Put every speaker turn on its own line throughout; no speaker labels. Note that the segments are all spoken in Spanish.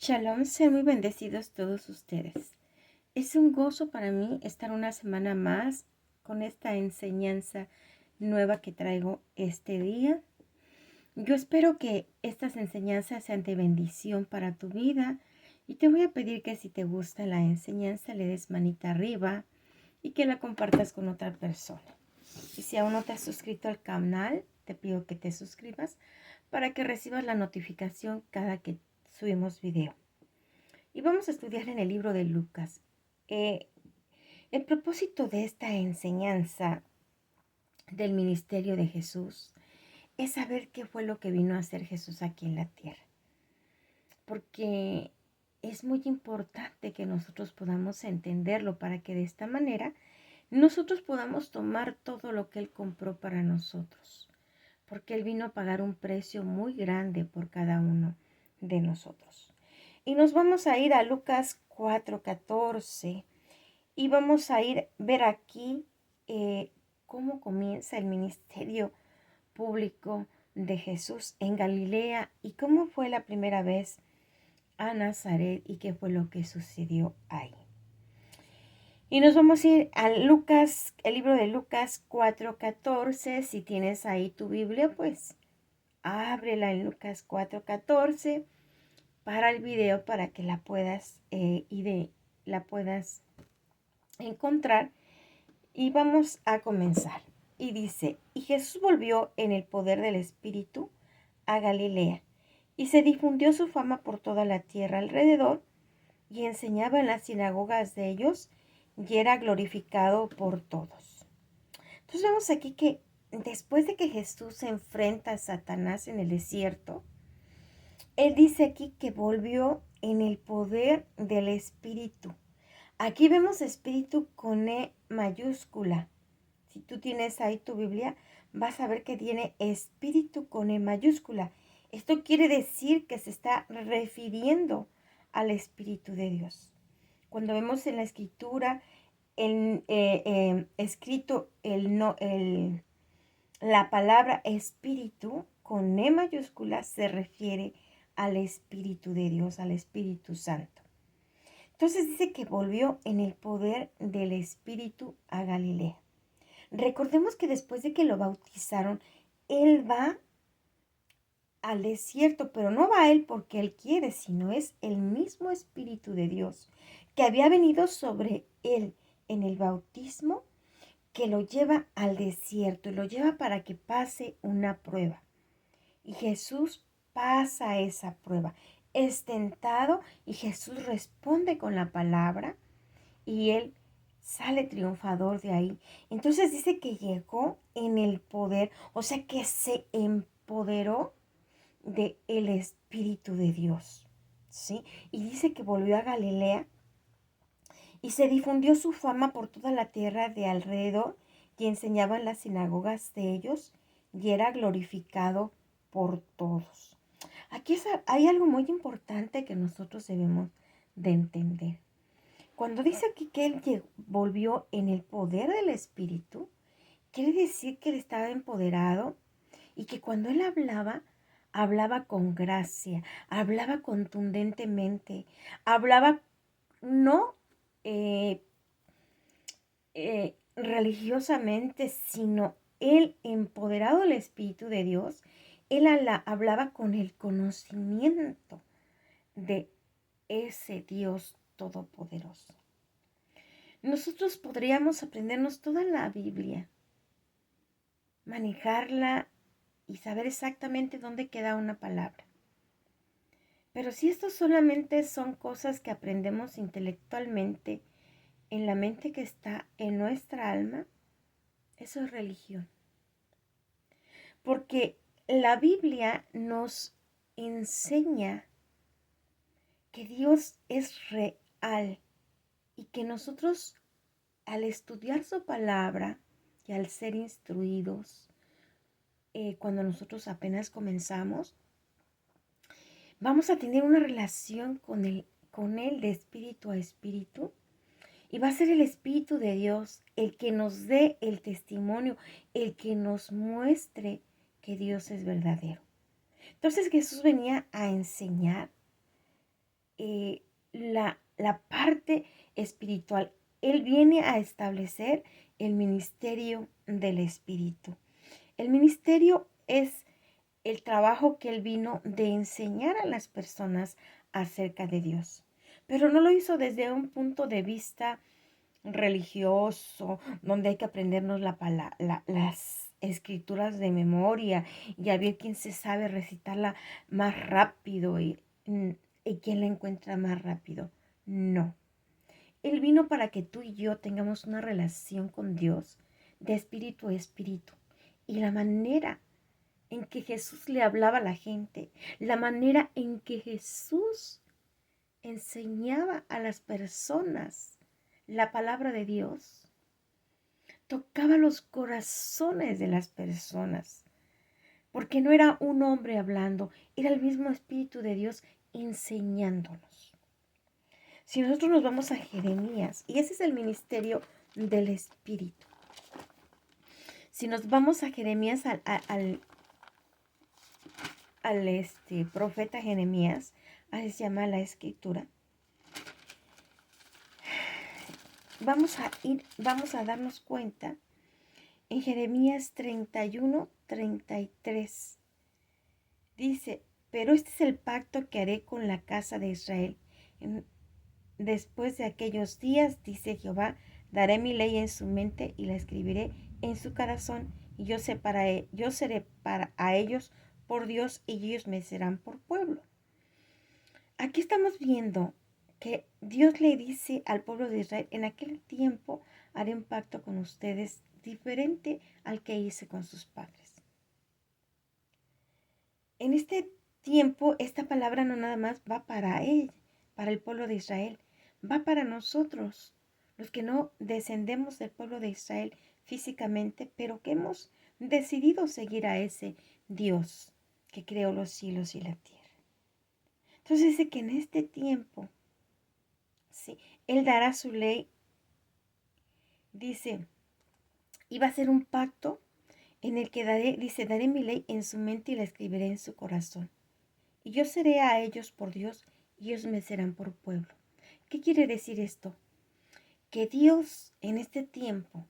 Shalom, sean muy bendecidos todos ustedes. Es un gozo para mí estar una semana más con esta enseñanza nueva que traigo este día. Yo espero que estas enseñanzas sean de bendición para tu vida y te voy a pedir que si te gusta la enseñanza le des manita arriba y que la compartas con otra persona. Y si aún no te has suscrito al canal, te pido que te suscribas para que recibas la notificación cada que subimos video. Y vamos a estudiar en el libro de Lucas. El propósito de esta enseñanza del ministerio de Jesús es saber qué fue lo que vino a hacer Jesús aquí en la tierra. Porque es muy importante que nosotros podamos entenderlo para que de esta manera nosotros podamos tomar todo lo que Él compró para nosotros. Porque Él vino a pagar un precio muy grande por cada uno de nosotros. Y nos vamos a ir a Lucas 4:14 y vamos a ver aquí cómo comienza el ministerio público de Jesús en Galilea y cómo fue la primera vez a Nazaret y qué fue lo que sucedió ahí. Y nos vamos a ir a Lucas, el libro de Lucas 4:14. Si tienes ahí tu Biblia, pues ábrela en Lucas 4:14 para el video para que la puedas la puedas encontrar. Y vamos a comenzar. Y dice, y Jesús volvió en el poder del Espíritu a Galilea, y se difundió su fama por toda la tierra alrededor, y enseñaba en las sinagogas de ellos, y era glorificado por todos. Entonces vemos aquí que después de que Jesús se enfrenta a Satanás en el desierto, Él dice aquí que volvió en el poder del Espíritu. Aquí vemos Espíritu con E mayúscula. Si tú tienes ahí tu Biblia, vas a ver que tiene Espíritu con E mayúscula. Esto quiere decir que se está refiriendo al Espíritu de Dios. Cuando vemos en la Escritura escrito la palabra Espíritu con E mayúscula, se refiere al Espíritu de Dios, al Espíritu Santo. Entonces dice que volvió en el poder del Espíritu a Galilea. Recordemos que después de que lo bautizaron, Él va al desierto, pero no va a Él porque Él quiere, sino es el mismo Espíritu de Dios que había venido sobre Él en el bautismo, que lo lleva al desierto y lo lleva para que pase una prueba. Y Jesús pasa esa prueba. Es tentado y Jesús responde con la palabra y Él sale triunfador de ahí. Entonces dice que llegó en el poder, o sea que se empoderó del Espíritu de Dios, ¿sí? Y dice que volvió a Galilea y se difundió su fama por toda la tierra de alrededor y enseñaba en las sinagogas de ellos y era glorificado por todos. Aquí hay algo muy importante que nosotros debemos de entender. Cuando dice aquí que Él volvió en el poder del Espíritu, quiere decir que Él estaba empoderado y que cuando Él hablaba, hablaba con gracia, hablaba contundentemente, hablaba no religiosamente, sino Él empoderado del Espíritu de Dios, Él hablaba con el conocimiento de ese Dios todopoderoso. Nosotros podríamos aprendernos toda la Biblia, manejarla y saber exactamente dónde queda una palabra. Pero si esto solamente son cosas que aprendemos intelectualmente en la mente que está en nuestra alma, eso es religión. Porque la Biblia nos enseña que Dios es real y que nosotros al estudiar su palabra y al ser instruidos, cuando nosotros apenas comenzamos, vamos a tener una relación con él de espíritu a espíritu. Y va a ser el Espíritu de Dios el que nos dé el testimonio, el que nos muestre que Dios es verdadero. Entonces Jesús venía a enseñar la parte espiritual. Él viene a establecer el ministerio del Espíritu. El ministerio es el trabajo que él vino de enseñar a las personas acerca de Dios. Pero no lo hizo desde un punto de vista religioso, donde hay que aprendernos las escrituras de memoria y a ver quién se sabe recitarla más rápido y quién la encuentra más rápido. No. Él vino para que tú y yo tengamos una relación con Dios de espíritu a espíritu. Y la manera en que Jesús le hablaba a la gente, la manera en que Jesús enseñaba a las personas la palabra de Dios, tocaba los corazones de las personas, porque no era un hombre hablando, era el mismo Espíritu de Dios enseñándonos. Si nosotros nos vamos a Jeremías, y ese es el ministerio del Espíritu. Si nos vamos a Jeremías, al profeta Jeremías, así se llama la escritura, vamos a darnos cuenta en Jeremías 31:33. Dice, pero este es el pacto que haré con la casa de Israel. Después de aquellos días, dice Jehová, daré mi ley en su mente y la escribiré en su corazón, y yo seré para a ellos por Dios y ellos me serán por pueblo. Aquí estamos viendo que Dios le dice al pueblo de Israel, en aquel tiempo haré un pacto con ustedes diferente al que hice con sus padres. En este tiempo, esta palabra no nada más va para él, para el pueblo de Israel, va para nosotros, los que no descendemos del pueblo de Israel físicamente, pero que hemos decidido seguir a ese Dios que creó los cielos y la tierra. Entonces dice que en este tiempo, sí, Él dará su ley, dice, y va a ser un pacto en el que daré mi ley en su mente y la escribiré en su corazón. Y yo seré a ellos por Dios y ellos me serán por pueblo. ¿Qué quiere decir esto? Que Dios en este tiempo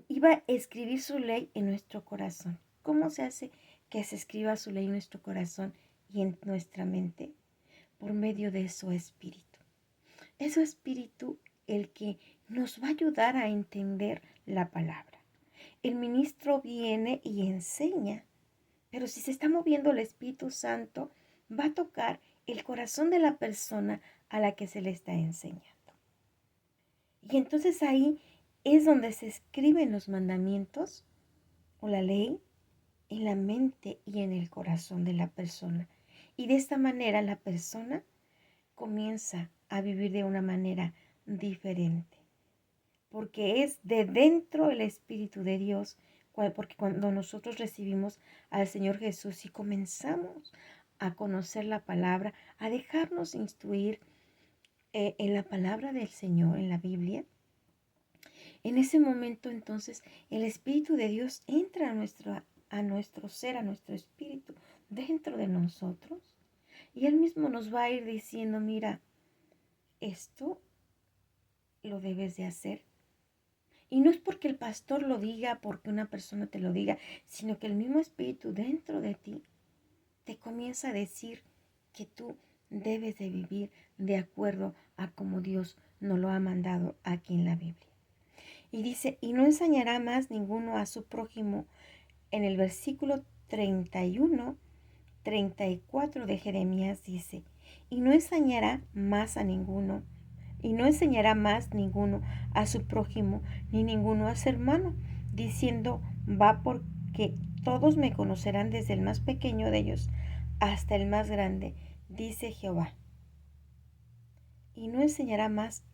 iba a escribir su ley en nuestro corazón. ¿Cómo se hace que se escriba su ley en nuestro corazón y en nuestra mente? Por medio de su espíritu. Es su espíritu el que nos va a ayudar a entender la palabra. El ministro viene y enseña, pero si se está moviendo el Espíritu Santo, va a tocar el corazón de la persona a la que se le está enseñando. Y entonces ahí es donde se escriben los mandamientos o la ley en la mente y en el corazón de la persona. Y de esta manera la persona comienza a vivir de una manera diferente. Porque es de dentro el Espíritu de Dios, porque cuando nosotros recibimos al Señor Jesús y comenzamos a conocer la palabra, a dejarnos instruir en la palabra del Señor, en la Biblia, en ese momento entonces el Espíritu de Dios entra a nuestro ser, a nuestro espíritu, dentro de nosotros, y Él mismo nos va a ir diciendo, mira, esto lo debes de hacer. Y no es porque el pastor lo diga, porque una persona te lo diga, sino que el mismo Espíritu dentro de ti te comienza a decir que tú debes de vivir de acuerdo a como Dios nos lo ha mandado aquí en la Biblia. Y dice, y no enseñará más ninguno a su prójimo. En el versículo 31, 34 de Jeremías dice, y no enseñará más a ninguno, y no enseñará más ninguno a su prójimo, ni ninguno a su hermano, diciendo, va porque todos me conocerán desde el más pequeño de ellos hasta el más grande, dice Jehová. Y no enseñará más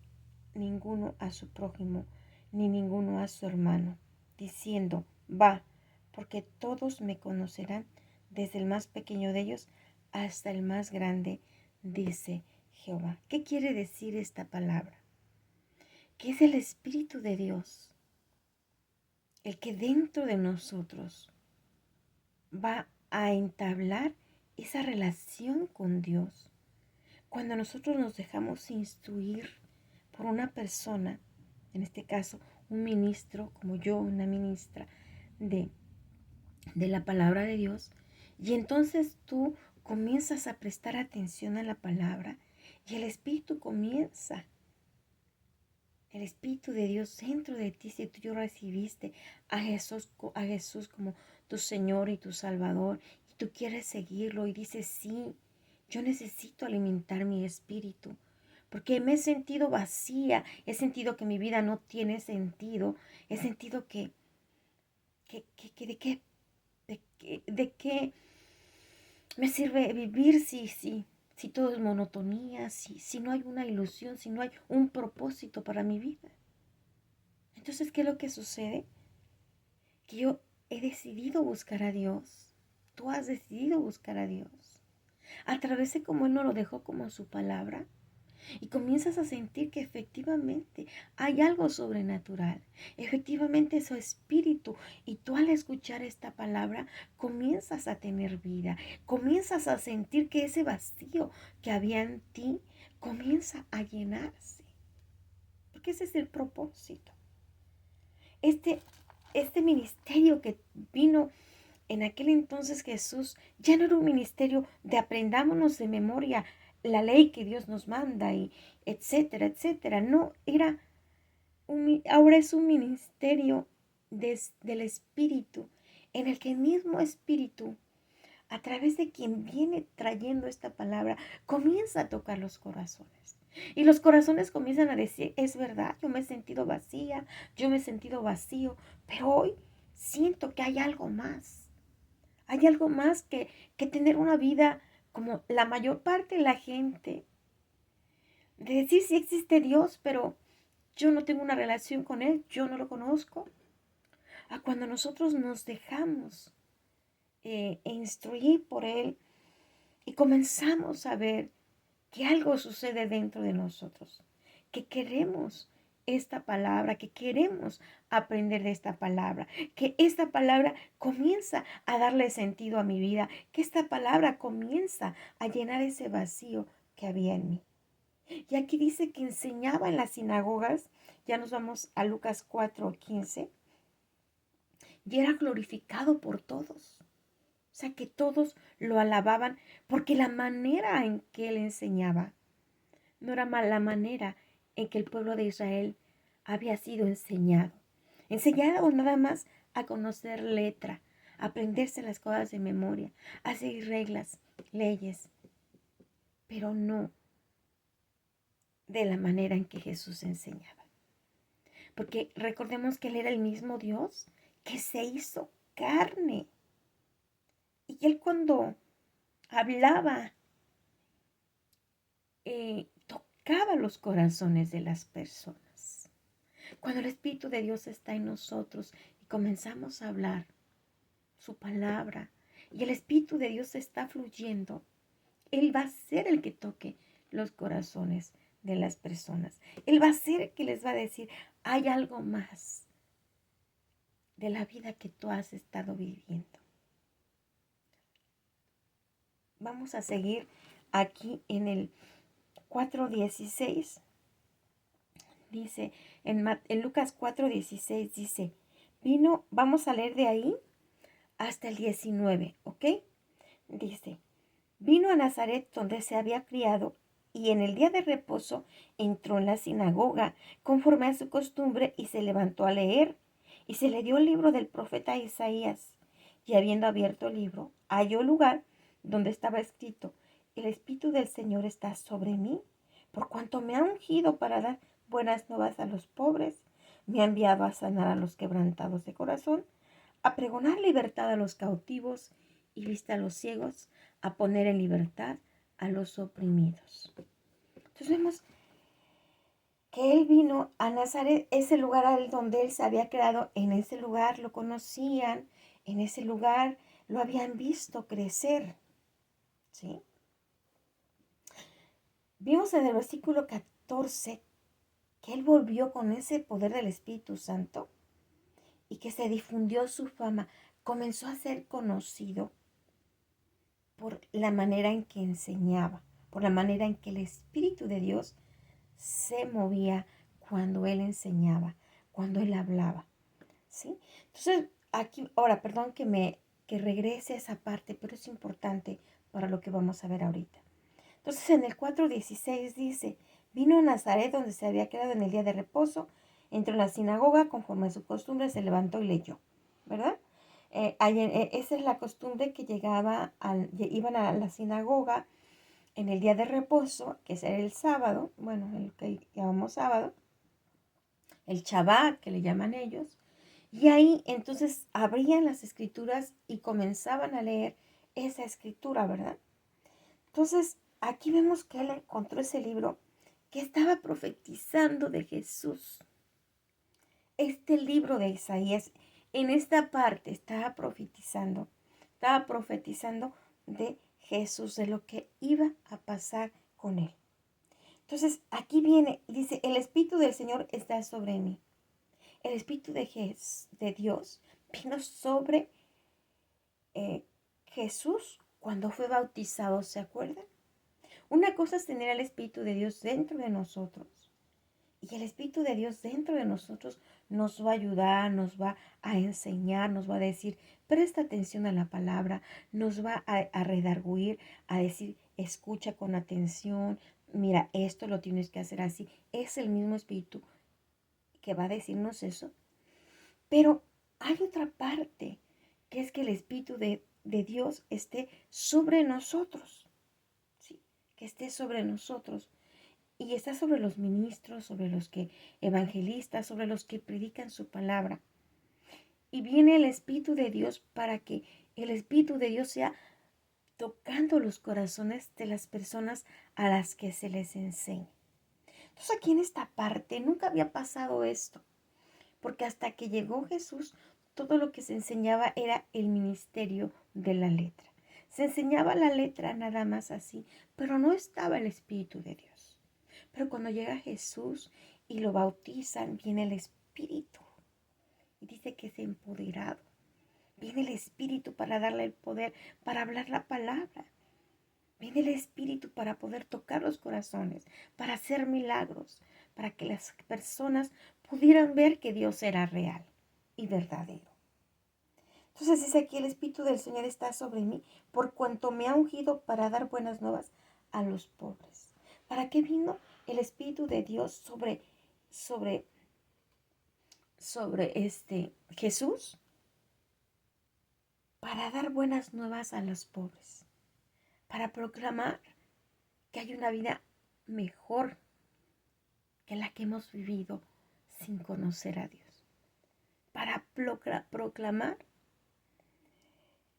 ninguno a su prójimo, ni ninguno a su hermano, diciendo, va, porque todos me conocerán desde el más pequeño de ellos hasta el más grande, dice Jehová. ¿Qué quiere decir esta palabra? Que es el Espíritu de Dios, el que dentro de nosotros va a entablar esa relación con Dios. Cuando nosotros nos dejamos instruir por una persona, en este caso un ministro como yo, una ministra de, de la palabra de Dios, y entonces tú comienzas a prestar atención a la palabra y el Espíritu comienza. El Espíritu de Dios dentro de ti, si tú ya recibiste a Jesús como tu Señor y tu Salvador, y tú quieres seguirlo y dices, sí, yo necesito alimentar mi espíritu, porque me he sentido vacía, he sentido que mi vida no tiene sentido, he sentido de qué me sirve vivir si todo es monotonía, si no hay una ilusión, si no hay un propósito para mi vida. Entonces, ¿qué es lo que sucede? Que yo he decidido buscar a Dios. Tú has decidido buscar a Dios. A través de cómo Él nos lo dejó como su palabra. Y comienzas a sentir que efectivamente hay algo sobrenatural. Efectivamente es su espíritu. Y tú al escuchar esta palabra comienzas a tener vida. Comienzas a sentir que ese vacío que había en ti comienza a llenarse. Porque ese es el propósito. Este ministerio que vino en aquel entonces Jesús ya no era un ministerio de aprendámonos de memoria la ley que Dios nos manda y etcétera, etcétera. No, ahora es un ministerio del Espíritu, en el que el mismo Espíritu, a través de quien viene trayendo esta palabra, comienza a tocar los corazones. Y los corazones comienzan a decir, es verdad, yo me he sentido vacía, yo me he sentido vacío, pero hoy siento que hay algo más. Hay algo más que tener una vida como la mayor parte de la gente. De decir si existe Dios, pero yo no tengo una relación con Él, yo no lo conozco. A cuando nosotros nos dejamos instruir por Él y comenzamos a ver que algo sucede dentro de nosotros, que queremos esta palabra, que queremos aprender de esta palabra, que esta palabra comienza a darle sentido a mi vida, que esta palabra comienza a llenar ese vacío que había en mí. Y aquí dice que enseñaba en las sinagogas, ya nos vamos a Lucas 4:15, y era glorificado por todos. O sea que todos lo alababan porque la manera en que él enseñaba no era la manera en que el pueblo de Israel había sido enseñado. Enseñado nada más a conocer letra, a aprenderse las cosas de memoria, a seguir reglas, leyes, pero no de la manera en que Jesús enseñaba. Porque recordemos que Él era el mismo Dios que se hizo carne. Y Él cuando hablaba, tocaba los corazones de las personas. Cuando el Espíritu de Dios está en nosotros y comenzamos a hablar su palabra y el Espíritu de Dios está fluyendo, Él va a ser el que toque los corazones de las personas. Él va a ser el que les va a decir, hay algo más de la vida que tú has estado viviendo. Vamos a seguir aquí en el 4:16. Dice, en Lucas 4:16 dice, vamos a leer de ahí hasta el 19, ¿ok? Dice, vino a Nazaret donde se había criado y en el día de reposo entró en la sinagoga conforme a su costumbre y se levantó a leer. Y se le dio el libro del profeta Isaías. Y habiendo abierto el libro, halló lugar donde estaba escrito, el Espíritu del Señor está sobre mí, por cuanto me ha ungido para dar buenas nuevas a los pobres, me ha enviado a sanar a los quebrantados de corazón, a pregonar libertad a los cautivos y vista a los ciegos, a poner en libertad a los oprimidos. Entonces vemos que él vino a Nazaret, ese lugar donde él se había creado, en ese lugar lo conocían, en ese lugar lo habían visto crecer, ¿sí? Vimos en el versículo 14 que él volvió con ese poder del Espíritu Santo y que se difundió su fama, comenzó a ser conocido. por la manera en que enseñaba, por la manera en que el Espíritu de Dios se movía cuando Él enseñaba, cuando Él hablaba, ¿sí? Entonces, aquí, ahora, perdón que regrese a esa parte, pero es importante para lo que vamos a ver ahorita. Entonces, en el 4:16 dice, vino a Nazaret donde se había quedado en el día de reposo, entró en la sinagoga, conforme a su costumbre, se levantó y leyó, ¿verdad? Esa es la costumbre que iban a la sinagoga en el día de reposo, que es el sábado, bueno, el que llamamos sábado, el Shabbat, que le llaman ellos, y ahí entonces abrían las escrituras y comenzaban a leer esa escritura, ¿verdad? Entonces, aquí vemos que él encontró ese libro que estaba profetizando de Jesús. Este libro de Isaías, en esta parte, estaba profetizando de Jesús, de lo que iba a pasar con él. Entonces, aquí viene, dice, el Espíritu del Señor está sobre mí. El Espíritu de Dios vino sobre Jesús cuando fue bautizado, ¿se acuerdan? Una cosa es tener al Espíritu de Dios dentro de nosotros. Y el Espíritu de Dios dentro de nosotros nos va a ayudar, nos va a enseñar, nos va a decir, presta atención a la palabra, nos va a redarguir, a decir, escucha con atención, mira, esto lo tienes que hacer así. Es el mismo Espíritu que va a decirnos eso. Pero hay otra parte, que es que el Espíritu de Dios esté sobre nosotros, ¿sí? Que esté sobre nosotros. Y está sobre los ministros, sobre los que evangelistas, sobre los que predican su palabra. Y viene el Espíritu de Dios para que el Espíritu de Dios sea tocando los corazones de las personas a las que se les enseña. Entonces aquí en esta parte nunca había pasado esto, porque hasta que llegó Jesús, todo lo que se enseñaba era el ministerio de la letra. Se enseñaba la letra nada más así, pero no estaba el Espíritu de Dios. Pero cuando llega Jesús y lo bautizan, viene el Espíritu. Y dice que es empoderado. Viene el Espíritu para darle el poder, para hablar la palabra. Viene el Espíritu para poder tocar los corazones, para hacer milagros, para que las personas pudieran ver que Dios era real y verdadero. Entonces dice aquí, el Espíritu del Señor está sobre mí, por cuanto me ha ungido para dar buenas nuevas a los pobres. ¿Para qué vino el Espíritu de Dios sobre Jesús? Para dar buenas nuevas a los pobres, para proclamar que hay una vida mejor que la que hemos vivido sin conocer a Dios, para proclamar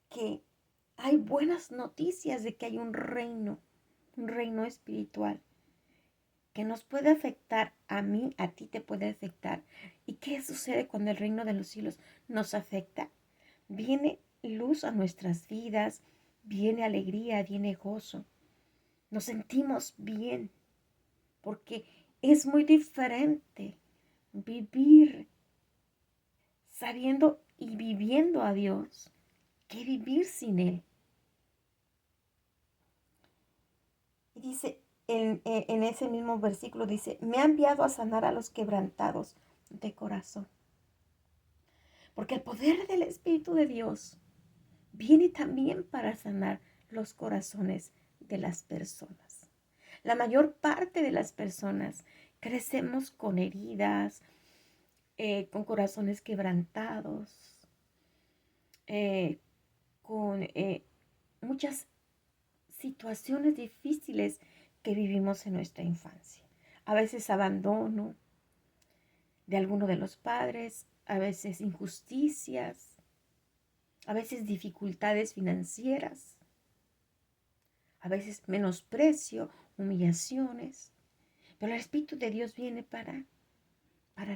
que hay buenas noticias de que hay un reino espiritual que nos puede afectar a mí, a ti te puede afectar. ¿Y qué sucede cuando el reino de los cielos nos afecta? Viene luz a nuestras vidas, viene alegría, viene gozo. Nos sentimos bien, porque es muy diferente vivir sabiendo y viviendo a Dios que vivir sin Él. Y dice, en ese mismo versículo dice, me ha enviado a sanar a los quebrantados de corazón. Porque el poder del Espíritu de Dios viene también para sanar los corazones de las personas. La mayor parte de las personas crecemos con heridas, con corazones quebrantados, con muchas situaciones difíciles que vivimos en nuestra infancia. A veces abandono de alguno de los padres, a veces injusticias, a veces dificultades financieras, a veces menosprecio, humillaciones. Pero el Espíritu de Dios viene para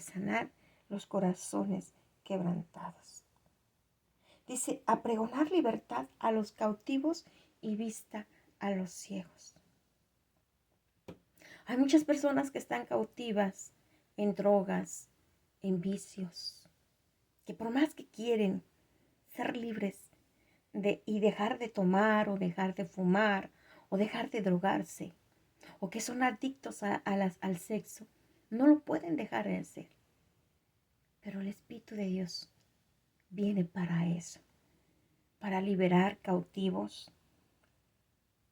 sanar los corazones quebrantados. Dice, a pregonar libertad a los cautivos y vista a los ciegos. Hay muchas personas que están cautivas en drogas, en vicios, que por más que quieren ser libres, y dejar de tomar o dejar de fumar o dejar de drogarse o que son adictos al sexo, no lo pueden dejar de hacer. Pero el Espíritu de Dios viene para eso, para liberar cautivos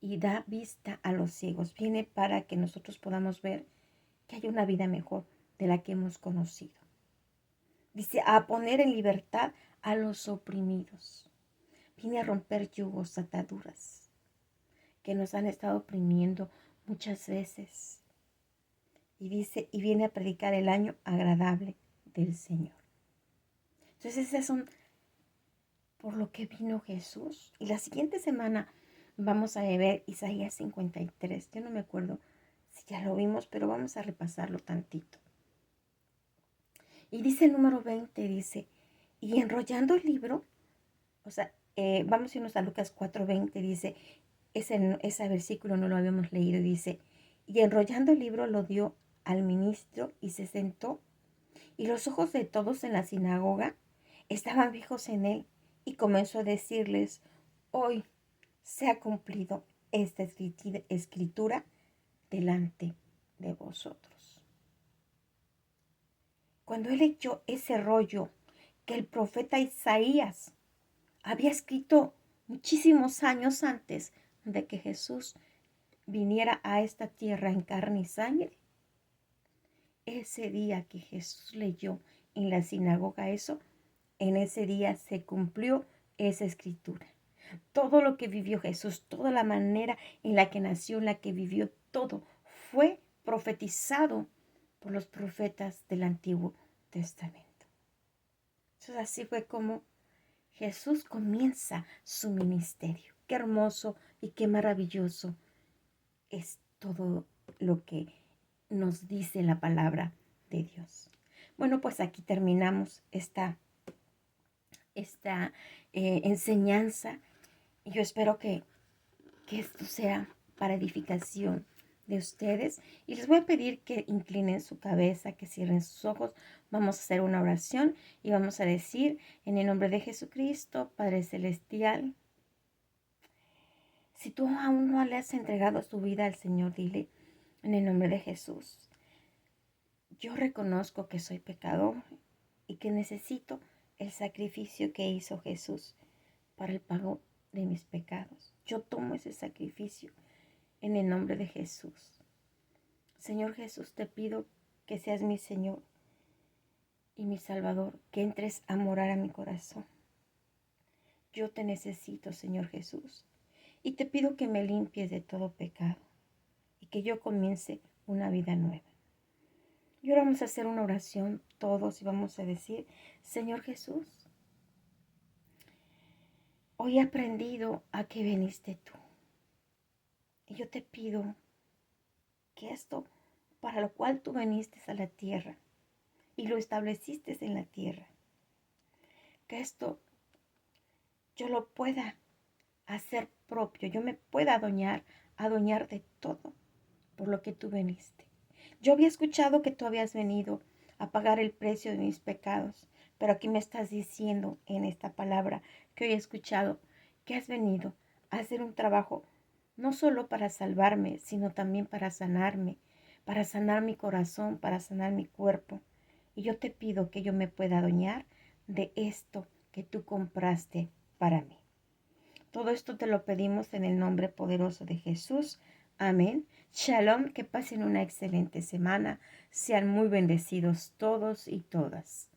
y da vista a los ciegos. Viene para que nosotros podamos ver que hay una vida mejor de la que hemos conocido. Dice, a poner en libertad a los oprimidos. Viene a romper yugos, ataduras que nos han estado oprimiendo muchas veces. Y dice, y viene a predicar el año agradable del Señor. Entonces esas son por lo que vino Jesús. Y la siguiente semana vamos a ver Isaías 53. Yo no me acuerdo si ya lo vimos, pero vamos a repasarlo tantito. Y dice el número 20, dice, y enrollando el libro, o sea, vamos a irnos a Lucas 4:20, dice, ese versículo no lo habíamos leído, dice, y enrollando el libro lo dio al ministro y se sentó, y los ojos de todos en la sinagoga estaban fijos en él, y comenzó a decirles, hoy se ha cumplido esta escritura delante de vosotros. Cuando él leyó ese rollo que el profeta Isaías había escrito muchísimos años antes de que Jesús viniera a esta tierra en carne y sangre, ese día que Jesús leyó en la sinagoga eso, en ese día se cumplió esa escritura. Todo lo que vivió Jesús, toda la manera en la que nació, en la que vivió, todo fue profetizado por los profetas del Antiguo Testamento. Entonces así fue como Jesús comienza su ministerio. Qué hermoso y qué maravilloso es todo lo que nos dice la palabra de Dios. Bueno, pues aquí terminamos esta enseñanza. Y yo espero que esto sea para edificación de ustedes. Y les voy a pedir que inclinen su cabeza, que cierren sus ojos. Vamos a hacer una oración y vamos a decir, en el nombre de Jesucristo, Padre Celestial, si tú aún no le has entregado tu vida al Señor, dile, en el nombre de Jesús, yo reconozco que soy pecador y que necesito el sacrificio que hizo Jesús para el pago de mis pecados. Yo tomo ese sacrificio en el nombre de Jesús. Señor Jesús, te pido que seas mi Señor y mi Salvador, que entres a morar a mi corazón. Yo te necesito, Señor Jesús, y te pido que me limpies de todo pecado y que yo comience una vida nueva. Y ahora vamos a hacer una oración todos y vamos a decir, Señor Jesús, hoy he aprendido a que viniste tú. Y yo te pido que esto para lo cual tú viniste a la tierra y lo estableciste en la tierra, que esto yo lo pueda hacer propio, yo me pueda adueñar de todo por lo que tú viniste. Yo había escuchado que tú habías venido a pagar el precio de mis pecados, pero aquí me estás diciendo en esta palabra que hoy he escuchado que has venido a hacer un trabajo no solo para salvarme, sino también para sanarme, para sanar mi corazón, para sanar mi cuerpo. Y yo te pido que yo me pueda adueñar de esto que tú compraste para mí. Todo esto te lo pedimos en el nombre poderoso de Jesús. Amén. Shalom, que pasen una excelente semana. Sean muy bendecidos todos y todas.